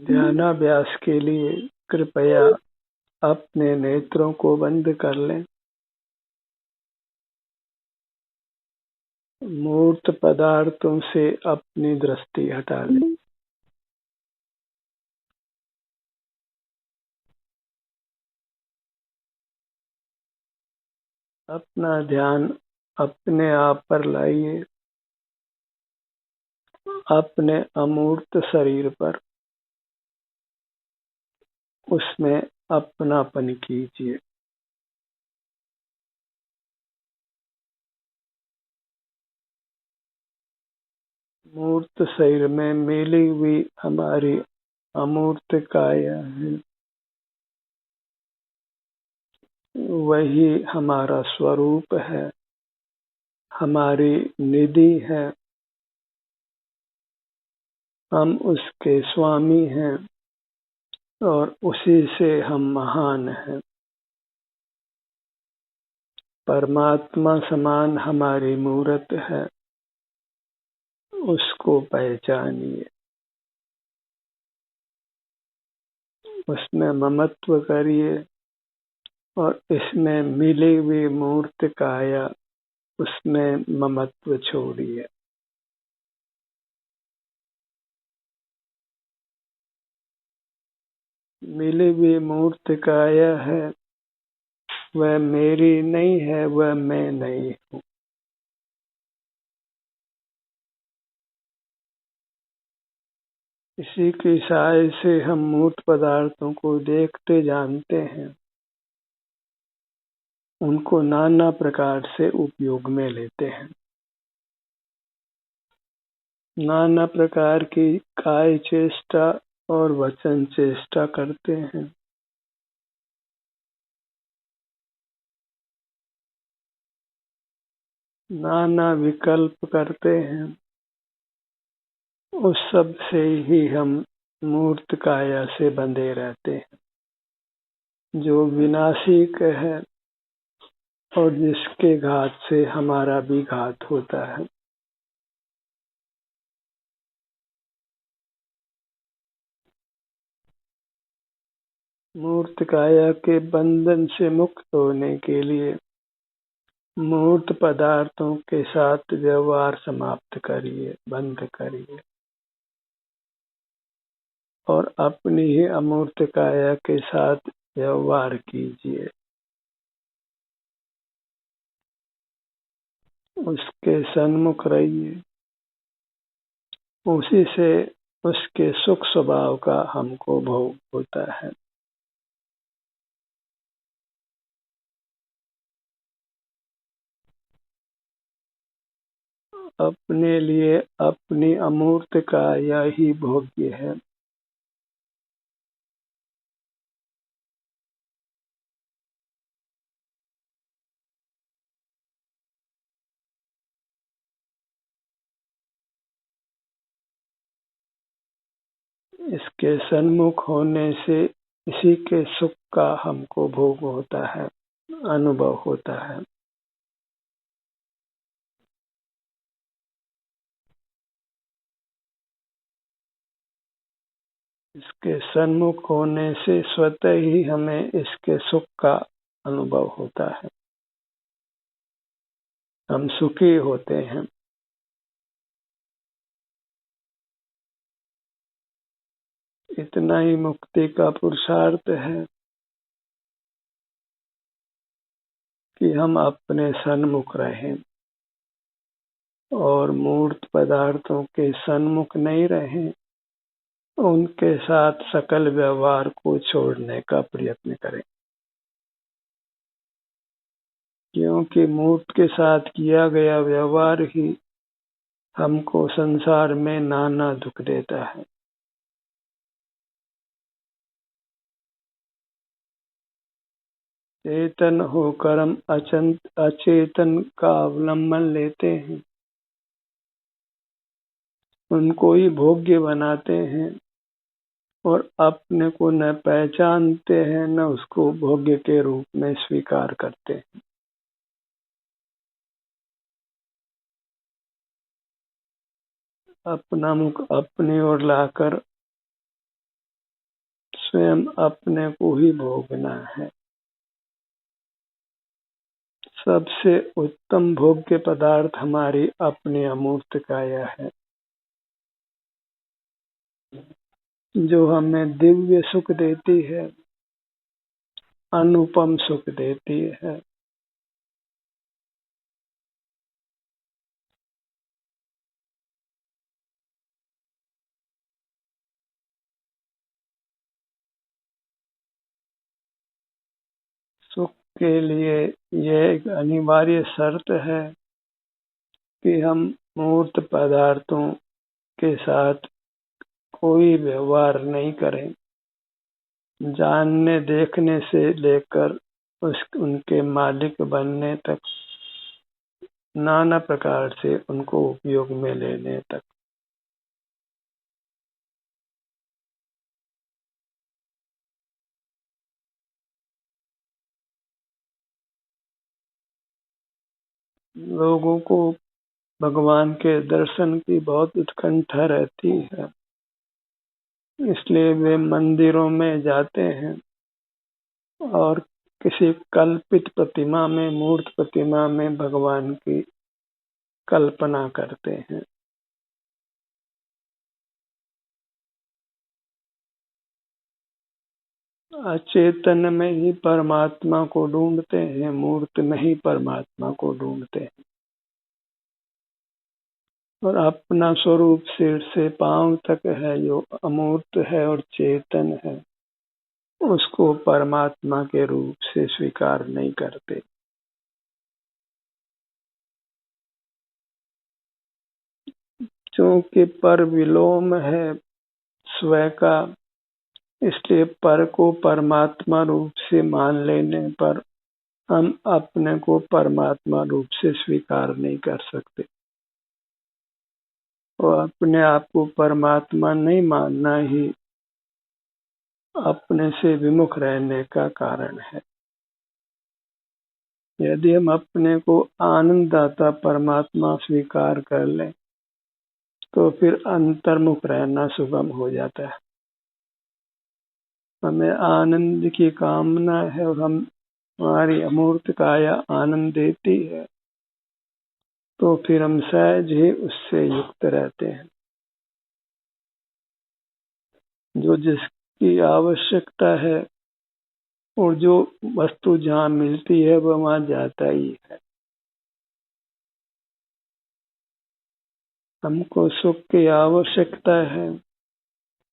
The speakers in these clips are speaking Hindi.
ध्यानाभ्यास के लिए कृपया अपने नेत्रों को बंद कर लें। मूर्त पदार्थों से अपनी दृष्टि हटा लें। अपना ध्यान अपने आप पर लाइए, अपने अमूर्त शरीर पर। उसमें अपनापन कीजिए। मूर्त शरीर में मिली हुई हमारी अमूर्त काया है, वही हमारा स्वरूप है, हमारी निधि है। हम उसके स्वामी हैं और उसी से हम महान हैं। परमात्मा समान हमारी मूरत है, उसको पहचानिए। उसमें ममत्व करिए और इसमें मिली हुई मूर्त काया, उसमें ममत्व छोड़िए। मिली हुई मूर्त काया है, वह मेरी नहीं है, वह मैं नहीं हूँ। इसी की सहाय से हम मूर्त पदार्थों को देखते जानते हैं, उनको नाना प्रकार से उपयोग में लेते हैं। नाना प्रकार की काय चेष्टा और वचन चेष्टा करते हैं। नाना विकल्प करते हैं। उस सब से ही हम मूर्त काया से बंधे रहते हैं, जो विनाशिक है और जिसके घात से हमारा भी घात होता है। मूर्त काया के बंधन से मुक्त होने के लिए मूर्त पदार्थों के साथ व्यवहार समाप्त करिए, बंद करिए और अपनी ही अमूर्त काया के साथ व्यवहार कीजिए। उसके सन्मुख रहिए। उसी से उसके सुख स्वभाव का हमको भोग होता है। अपने लिए अपनी अमूर्त काया ही भोग्य है। इसके सन्मुख होने से इसी के सुख का हमको भोग होता है, अनुभव होता है। इसके सन्मुख होने से स्वतः ही हमें इसके सुख का अनुभव होता है। हम सुखी होते हैं। इतना ही मुक्ति का पुरुषार्थ है कि हम अपने सन्मुख रहें और मूर्त पदार्थों के सन्मुख नहीं रहें। उनके साथ सकल व्यवहार को छोड़ने का प्रयत्न करें, क्योंकि मूर्त के साथ किया गया व्यवहार ही हमको संसार में नाना दुख देता है। चेतन होकर हम अचेतन का अवलंबन लेते हैं, उनको ही भोग्य बनाते हैं और अपने को न पहचानते हैं, न उसको भोग्य के रूप में स्वीकार करते हैं। अपना मुख अपनी ओर लाकर स्वयं अपने को ही भोगना है। सबसे उत्तम भोग्य पदार्थ हमारी अपनी अमूर्त काया है, जो हमें दिव्य सुख देती है, अनुपम सुख देती है। सुख के लिए यह एक अनिवार्य शर्त है कि हम मूर्त पदार्थों के साथ कोई व्यवहार नहीं करें। जानने देखने से लेकर उनके मालिक बनने तक, नाना प्रकार से उनको उपयोग में लेने तक। लोगों को भगवान के दर्शन की बहुत उत्कंठा रहती है, इसलिए वे मंदिरों में जाते हैं और किसी कल्पित प्रतिमा में, मूर्त प्रतिमा में भगवान की कल्पना करते हैं। अचेतन में ही परमात्मा को ढूंढते हैं, मूर्त में ही परमात्मा को ढूंढते हैं। और अपना स्वरूप सिर से पांव तक है, जो अमूर्त है और चेतन है, उसको परमात्मा के रूप से स्वीकार नहीं करते। क्योंकि पर विलोम है स्वयं का, इसलिए पर को परमात्मा रूप से मान लेने पर हम अपने को परमात्मा रूप से स्वीकार नहीं कर सकते। और अपने आप को परमात्मा नहीं मानना ही अपने से विमुख रहने का कारण है। यदि हम अपने को आनंददाता परमात्मा स्वीकार कर लें तो फिर अंतर्मुख रहना सुगम हो जाता है। हमें आनंद की कामना है और हमारी अमूर्त काया आनंद देती है, तो फिर हम सहज ही उससे युक्त रहते हैं। जो जिसकी आवश्यकता है और जो वस्तु जहाँ मिलती है वह वहाँ जाता ही है। हमको सुख की आवश्यकता है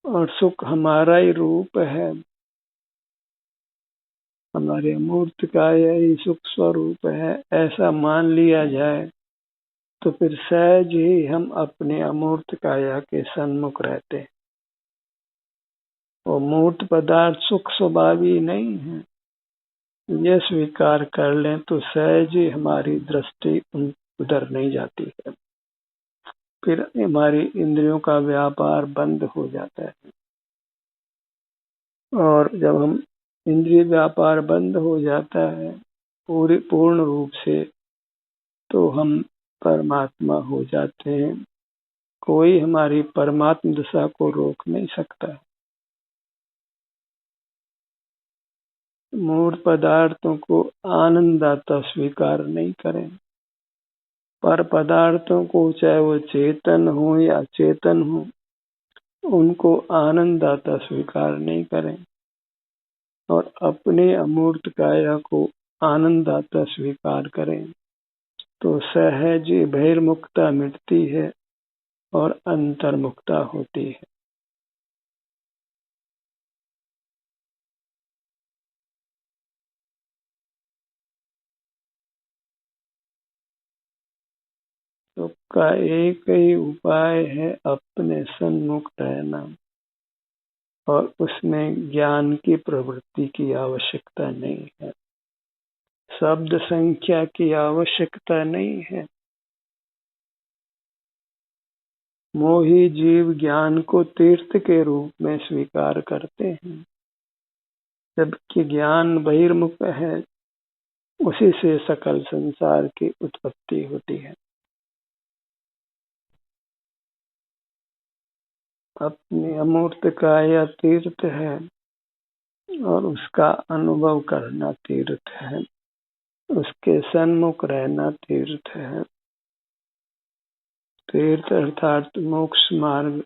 और सुख हमारा ही रूप है, हमारे अमूर्त काया ही सुख स्वरूप है, ऐसा मान लिया जाए तो फिर सहज ही हम अपने अमूर्त काया के सन्मुख रहते हैं। वो मूर्त पदार्थ सुख स्वभावी नहीं है, यह स्वीकार कर लें तो सहज ही हमारी दृष्टि उधर नहीं जाती है। फिर हमारी इंद्रियों का व्यापार बंद हो जाता है, और जब हम इंद्रिय व्यापार बंद हो जाता है पूर्ण रूप से, तो हम परमात्मा हो जाते हैं। कोई हमारी परमात्म दशा को रोक नहीं सकता। मूर्त पदार्थों को आनंददाता स्वीकार नहीं करें। पर पदार्थों को, चाहे वो चेतन हो या अचेतन हो, उनको आनंददाता स्वीकार नहीं करें और अपने अमूर्त काया को आनंददाता स्वीकार करें, तो सहज बहिर्मुखता मिटती है और अंतर्मुखता होती है। सुख का एक ही उपाय है अपने सन्मुख रहना, और उसमें ज्ञान की प्रवृत्ति की आवश्यकता नहीं है, शब्द संख्या की आवश्यकता नहीं है। मोही जीव ज्ञान को तीर्थ के रूप में स्वीकार करते हैं, जबकि ज्ञान बहिर्मुख है, उसी से सकल संसार की उत्पत्ति होती है। अपनी अमूर्त काया तीर्थ है, और उसका अनुभव करना तीर्थ है, उसके सन्मुख रहना तीर्थ है। तीर्थ अर्थात मोक्ष मार्ग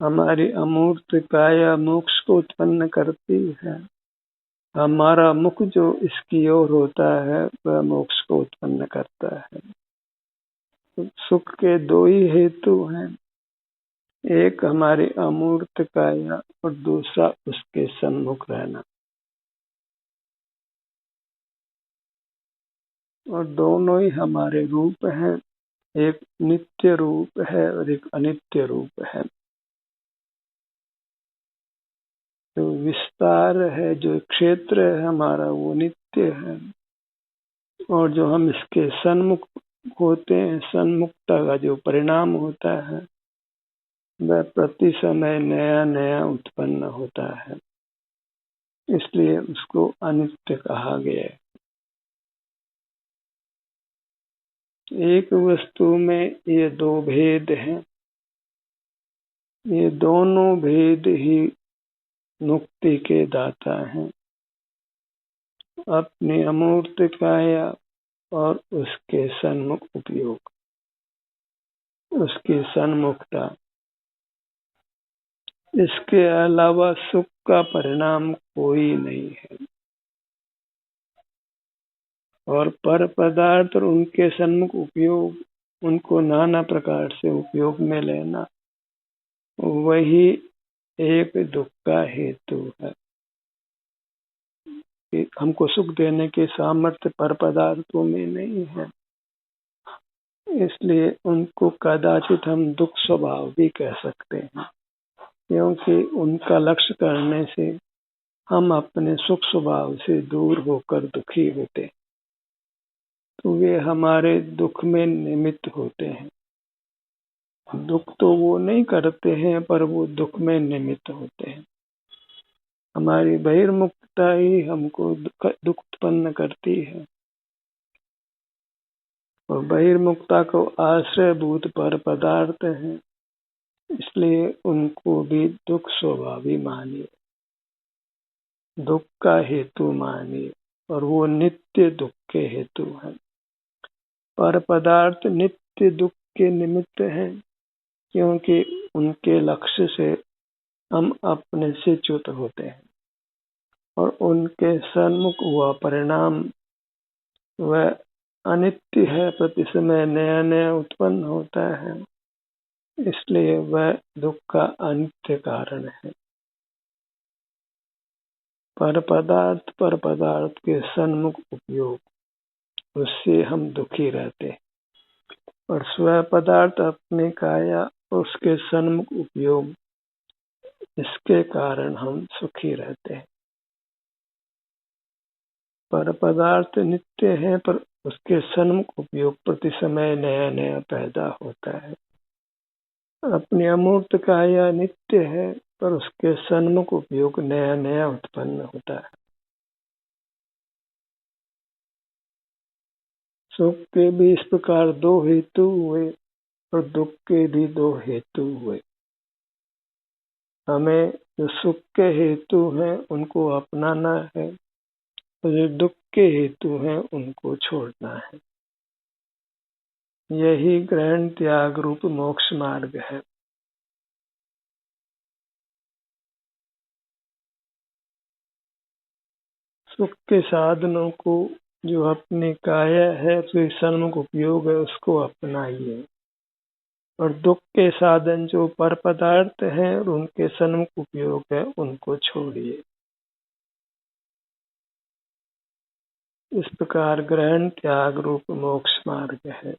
हमारी अमूर्त काया मोक्ष को उत्पन्न करती है। हमारा मुख जो इसकी ओर होता है वह मोक्ष को उत्पन्न करता है। सुख के दो ही हेतु हैं, एक हमारी अमूर्त काया और दूसरा उसके सन्मुख रहना। और दोनों ही हमारे रूप हैं, एक नित्य रूप है और एक अनित्य रूप है। जो विस्तार है, जो क्षेत्र है हमारा, वो नित्य है, और जो हम इसके सन्मुख होते हैं, सन्मुखता का जो परिणाम होता है वह प्रति समय नया नया उत्पन्न होता है, इसलिए उसको अनित्य कहा गया है। एक वस्तु में ये दो भेद हैं, ये दोनों भेद ही मुक्ति के दाता हैं। अपनी अमूर्त काया और उसके सन्मुख उपयोग, उसकी सन्मुखता। इसके अलावा सुख का परिणाम कोई नहीं है। और पर पदार्थ और उनके सन्मुख उपयोग, उनको नाना प्रकार से उपयोग में लेना, वही एक दुख का हेतु है। कि हमको सुख देने के सामर्थ्य पर पदार्थों में नहीं है, इसलिए उनको कदाचित हम दुख स्वभाव भी कह सकते हैं, क्योंकि उनका लक्ष्य करने से हम अपने सुख स्वभाव से दूर होकर दुखी होते, तो वे हमारे दुख में निमित्त होते हैं। दुख तो वो नहीं करते हैं, पर वो दुख में निमित्त होते हैं। हमारी बहिर्मुखता ही हमको दुख उत्पन्न करती है, और बहिर्मुखता को आश्रयभूत पर पदार्थ है, इसलिए उनको भी दुख स्वभावी मानिए, दुख का हेतु मानिए, और वो नित्य दुख के हेतु है। पर पदार्थ नित्य दुख के निमित्त हैं, क्योंकि उनके लक्ष्य से हम अपने से च्युत होते हैं, और उनके सन्मुख हुआ परिणाम वह अनित्य है, प्रति समय नया नया उत्पन्न होता है, इसलिए वह दुख का अनित्य कारण है। पर पदार्थ के सन्मुख उपयोग, उससे हम दुखी रहते हैं, और स्व पदार्थ अपने काया उसके सन्मुख उपयोग, इसके कारण हम सुखी रहते हैं। पर पदार्थ नित्य है, पर उसके सन्मुख उपयोग प्रति समय नया नया पैदा होता है। अपनी अमूर्त काया नित्य है, पर उसके सन्मुख उपयोग नया नया उत्पन्न होता है। सुख के भी इस प्रकार दो हेतु हुए, और दुख के भी दो हेतु हुए। हमें जो सुख के हेतु हैं उनको अपनाना है, और जो दुख के हेतु हैं उनको छोड़ना है। यही ग्रहण त्याग रूप मोक्ष मार्ग है। सुख के साधनों को, जो अपनी काया है, फिर सन्मुख उपयोग है, उसको अपनाइए, और दुख के साधन जो पर पदार्थ हैं और उनके सन्मुख उपयोग है, उनको छोड़िए। इस प्रकार ग्रहण त्याग रूप मोक्ष मार्ग है।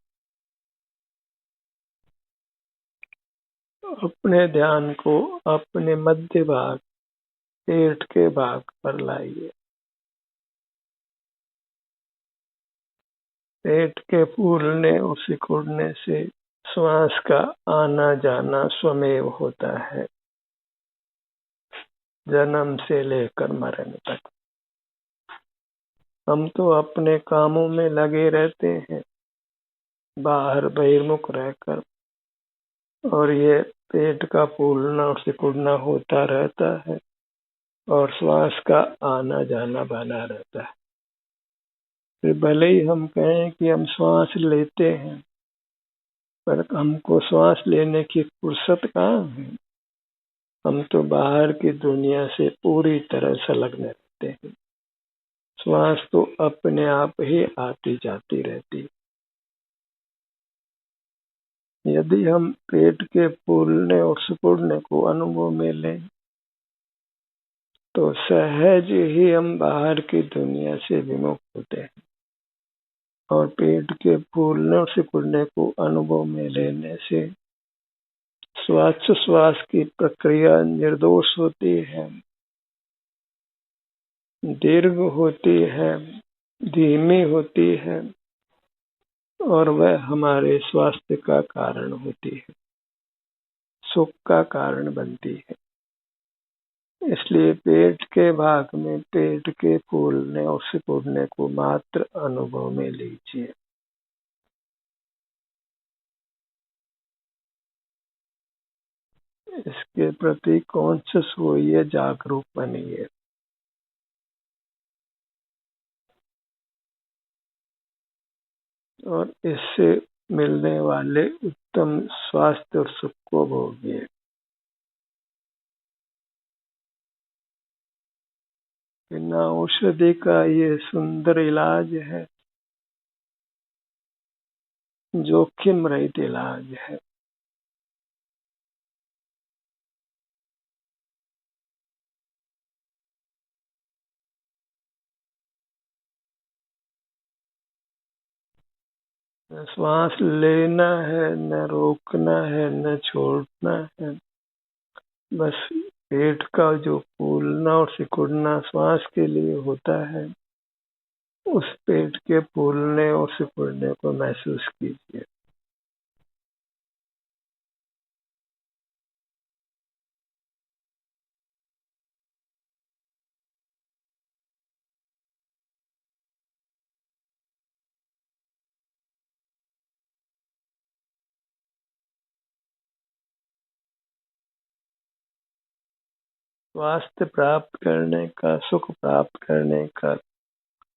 अपने ध्यान को अपने मध्य भाग, पेट के भाग पर लाइए। पेट के फूलने और सिकुड़ने से श्वास का आना जाना स्वमेव होता है, जन्म से लेकर मरण तक। हम तो अपने कामों में लगे रहते हैं, बाहर बहिर्मुख रहकर, और ये पेट का फूलना और सिकुड़ना होता रहता है और श्वास का आना जाना बना रहता है। फिर भले ही हम कहें कि हम श्वास लेते हैं, पर हमको श्वास लेने की फुर्सत कहाँ है। हम तो बाहर की दुनिया से पूरी तरह संलग्न रहते हैं। श्वास तो अपने आप ही आती जाती रहती है। यदि हम पेट के फूलने और सिकुड़ने को अनुभव में लें तो सहज ही हम बाहर की दुनिया से विमुख होते हैं और पेट के फूलने और सिकुड़ने को अनुभव में लेने से श्वासोच्छ्वास की प्रक्रिया निर्दोष होती है, दीर्घ होती है, धीमी होती है और वह हमारे स्वास्थ्य का कारण होती है, सुख का कारण बनती है। इसलिए पेट के भाग में पेट के फूलने और सिकुड़ने को मात्र अनुभव में लीजिए। इसके प्रति कॉन्शियस होइए, जागरूक बनिए। और इससे मिलने वाले उत्तम स्वास्थ्य और सुख को भोगिए। बिना औषधि का ये सुंदर इलाज है, जोखिम रहित इलाज है। न श्वास लेना है, न रोकना है, न छोड़ना है। बस पेट का जो फूलना और सिकुड़ना श्वास के लिए होता है, उस पेट के फूलने और सिकुड़ने को महसूस कीजिए। स्वास्थ्य प्राप्त करने का, सुख प्राप्त करने का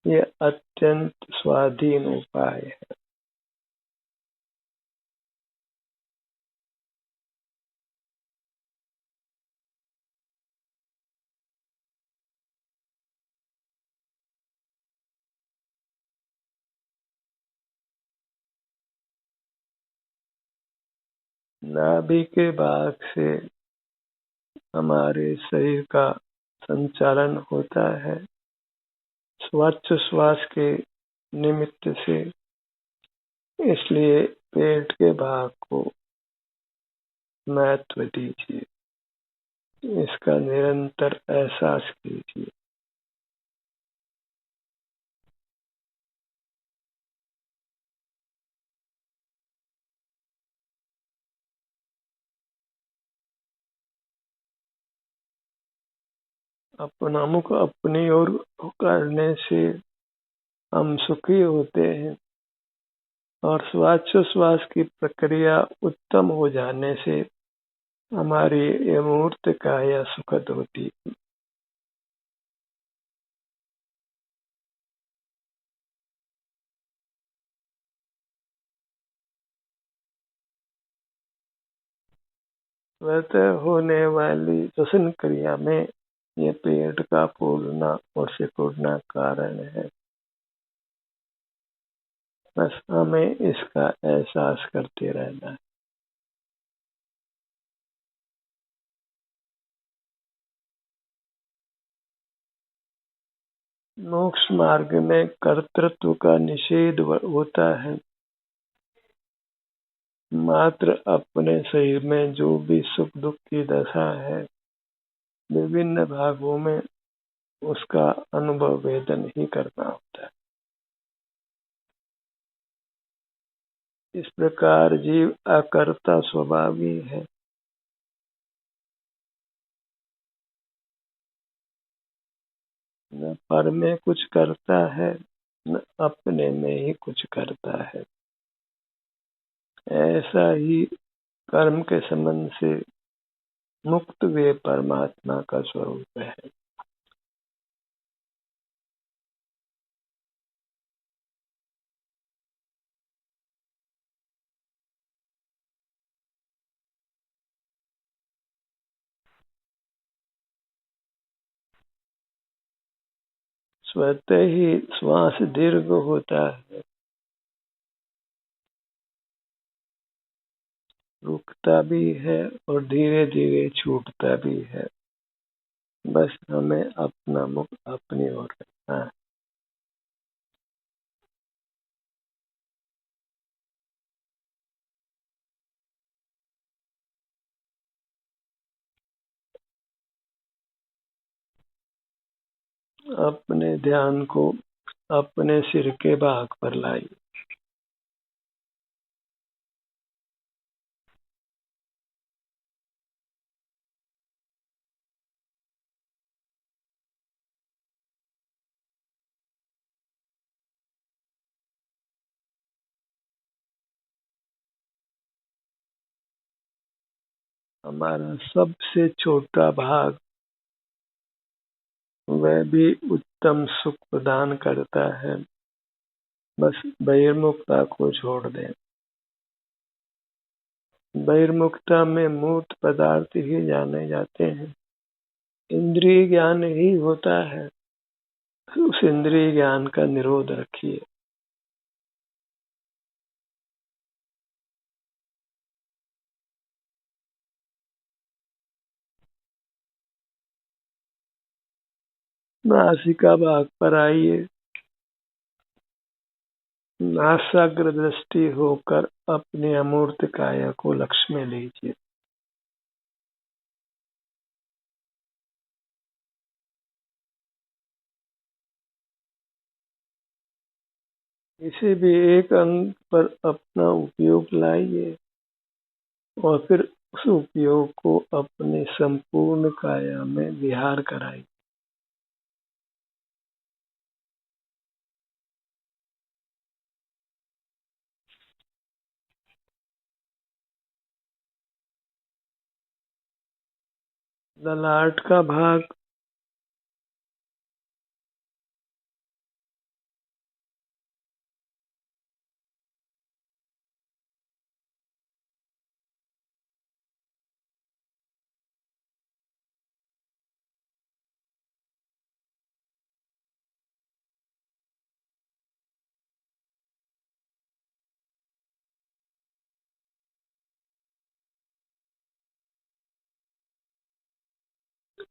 ये अत्यंत स्वाधीन उपाय है। नाभि के भाग से हमारे शरीर का संचालन होता है। श्वास के निमित्त से, इसलिए पेट के भाग को महत्व दीजिए, इसका निरंतर एहसास कीजिए। अपना मुख अपनी ओर करने से हम सुखी होते हैं और श्वास की प्रक्रिया उत्तम हो जाने से हमारी अमूर्त काया सुखद होती है। स्वतः होने वाली श्वसन क्रिया में ये पेट का फूलना और सिकुड़ना कारण है। बस हमें इसका एहसास करते रहना है। मोक्ष मार्ग में कर्तृत्व का निषेध होता है। मात्र अपने शरीर में जो भी सुख दुख की दशा है, विभिन्न भागों में उसका अनुभव वेदन ही करना होता है। इस प्रकार जीव अकर्ता स्वभावी है। न पर में कुछ करता है, न अपने में ही कुछ करता है। ऐसा ही कर्म के संबंध से मुक्त वे परमात्मा का स्वरूप है। स्वतः ही श्वास दीर्घ होता है, रुकता भी है और धीरे धीरे छूटता भी है। बस हमें अपना मुख अपनी ओर रखना है। अपने ध्यान को अपने सिर के भाग पर लाइए। हमारा सबसे छोटा भाग वह भी उत्तम सुख प्रदान करता है। बस बहिर्मुखता को छोड़ दें। बहिर्मुखता में मूर्त पदार्थ ही जाने जाते हैं। इंद्रिय ज्ञान ही होता है। उस इंद्रिय ज्ञान का निरोध रखिए। नासिका भाग पर आइए। नासाग्र दृष्टि होकर अपनी अमूर्त काया को लक्ष्य में लीजिए। किसी भी एक अंग पर अपना उपयोग लाइए और फिर उस उपयोग को अपने संपूर्ण काया में विहार कराइए। ललाट का भाग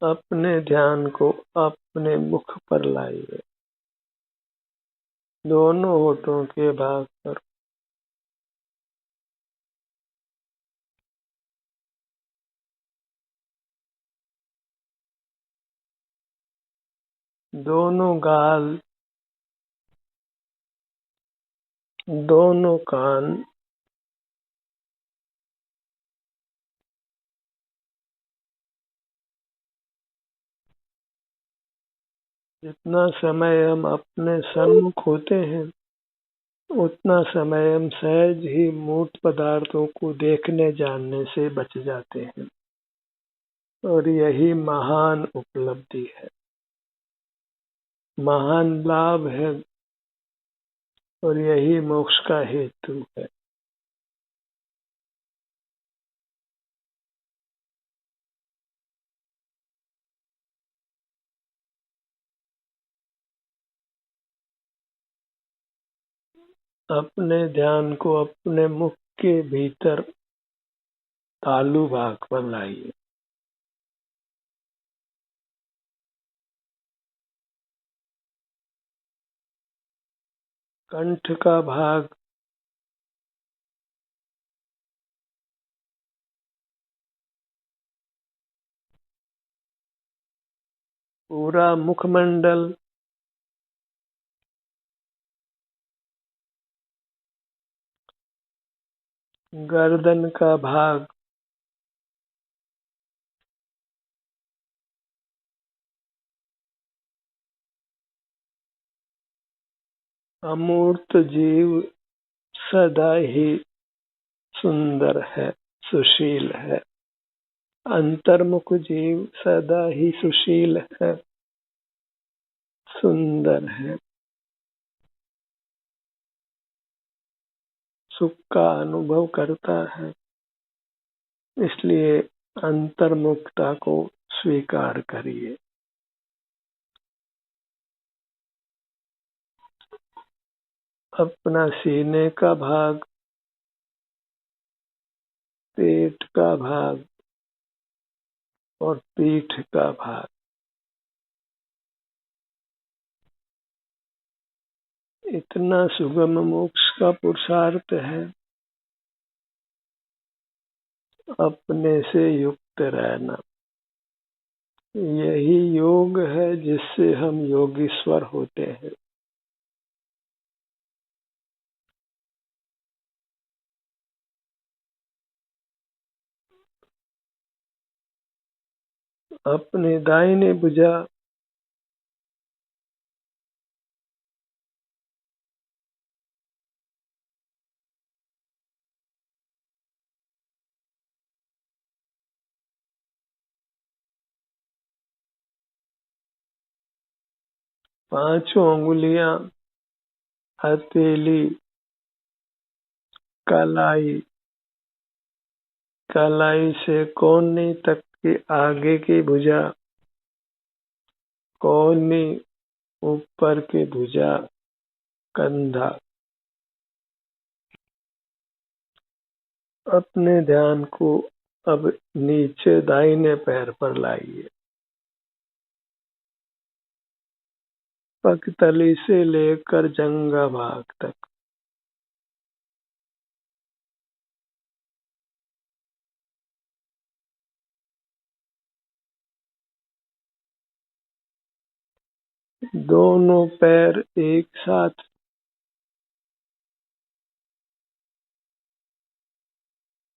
अपने ध्यान को अपने मुख पर लाइए, दोनों होठों के भाग पर। दोनों गाल, दोनों कान, जितना समय हम अपने सन्मुख होते हैं उतना समय हम सहज ही मूर्त पदार्थों को देखने जानने से बच जाते हैं और यही महान उपलब्धि है, महान लाभ है और यही मोक्ष का हेतु है। अपने ध्यान को अपने मुख के भीतर तालु भाग पर लाइए। कंठ का भाग, पूरा मुखमंडल, गर्दन का भाग, अमूर्त जीव सदा ही सुंदर है, सुशील है। अंतर्मुख जीव सदा ही सुशील है, सुंदर है, सुख का अनुभव करता है। इसलिए अंतर्मुखता को स्वीकार करिए। अपना सीने का भाग, पेट का भाग और पीठ का भाग, इतना सुगम मोक्ष का पुरुषार्थ है। अपने से युक्त रहना, यही योग है जिससे हम योगीश्वर होते हैं। अपने दाहिने भुजा, पांचों उंगलियां, हथेली, कलाई, कलाई से कोहनी तक की आगे की भुजा, कोहनी, ऊपर की भुजा, कंधा। अपने ध्यान को अब नीचे दाहिने पैर पर लाइए। पगतली से लेकर जंघा भाग तक, दोनों पैर एक साथ,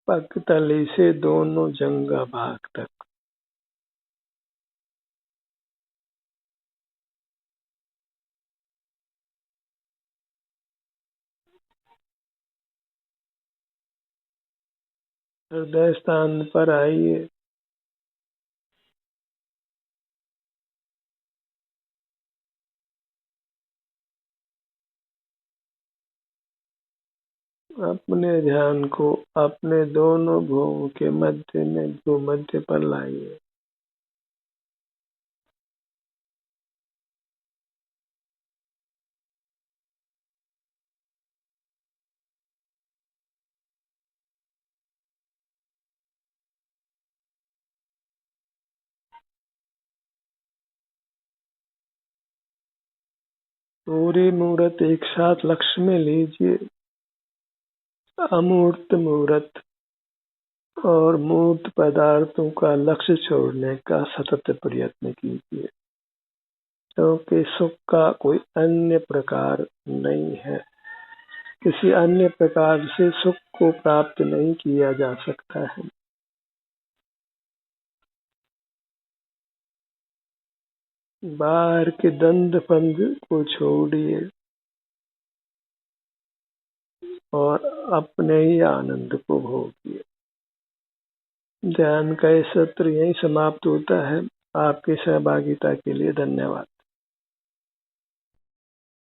पगतली से दोनों जंघा भाग तक। हृदय स्थान पर आइए। अपने ध्यान को अपने दोनों भुवों के मध्य में भूमध्य पर लाइए। पूरी मूर्त एक साथ लक्ष्य में लीजिए। अमूर्त मूर्त और मूर्त पदार्थों का लक्ष्य छोड़ने का सतत प्रयत्न कीजिए, क्योंकि सुख का कोई अन्य प्रकार नहीं है। किसी अन्य प्रकार से सुख को प्राप्त नहीं किया जा सकता है। बाहर के द्वंद्व फंद को छोड़िए और अपने ही आनंद को भोगिए। ध्यान का ये सत्र यहीं समाप्त होता है। आपकी सहभागिता के लिए धन्यवाद।